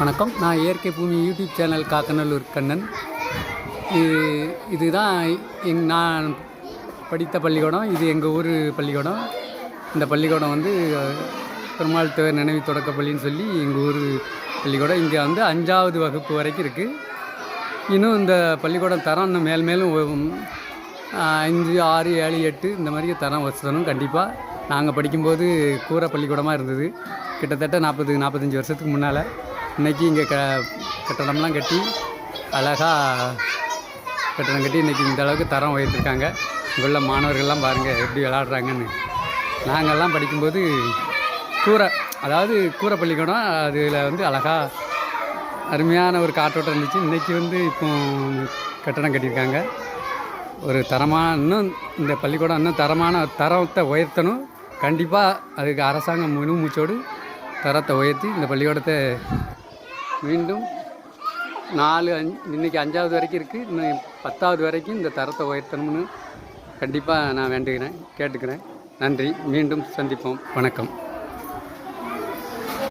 வணக்கம். நான் இயற்கை பூமி யூடியூப் சேனல் காக்கநல்லூர் கண்ணன். இதுதான் நான் படித்த பள்ளிக்கூடம். இது எங்கள் ஊர் பள்ளிக்கூடம். இந்த பள்ளிக்கூடம் வந்து பெருமாள் தேவர் நினைவு தொடக்கப்பள்ளின்னு சொல்லி எங்கள் ஊர் பள்ளிக்கூடம். இங்கே வந்து 5வது வகுப்பு வரைக்கும் இருக்குது. இன்னும் இந்த பள்ளிக்கூடம் தரம் இன்னும் மேலும் 5, 6, 7, 8 இந்த மாதிரி தரம் வசதணும். கண்டிப்பாக நாங்கள் படிக்கும்போது கூரை பள்ளிக்கூடமாக இருந்தது. கிட்டத்தட்ட 40-45 வருஷத்துக்கு முன்னால். இன்றைக்கி இங்கே கட்டடம்லாம் கட்டி அழகாக கட்டடம் கட்டி இன்றைக்கி இந்த அளவுக்கு தரம் உயர்த்திருக்காங்க. இங்கே உள்ள மாணவர்கள்லாம் பாருங்கள் எப்படி விளாட்றாங்கன்னு. நாங்கள்லாம் படிக்கும்போது கூரை பள்ளிக்கூடம். அதில் வந்து அழகாக அருமையான ஒரு காற்றோட்டம் இருந்துச்சு. இன்றைக்கி வந்து இப்போ கட்டடம் கட்டியிருக்காங்க. ஒரு இன்னும் இந்த பள்ளிக்கூடம் இன்னும் தரத்தை உயர்த்தணும். கண்டிப்பாக அதுக்கு அரசாங்கம் முழு மூச்சோடு தரத்தை உயர்த்தி இந்த பள்ளிக்கூடத்தை மீண்டும் 4, 5 இன்றைக்கி 5வது வரைக்கும் இருக்குது. இன்னும் 10வது வரைக்கும் இந்த தரத்தை உயர்த்தணும்னு கண்டிப்பாக நான் கேட்டுக்கிறேன். நன்றி. மீண்டும் சந்திப்போம். வணக்கம்.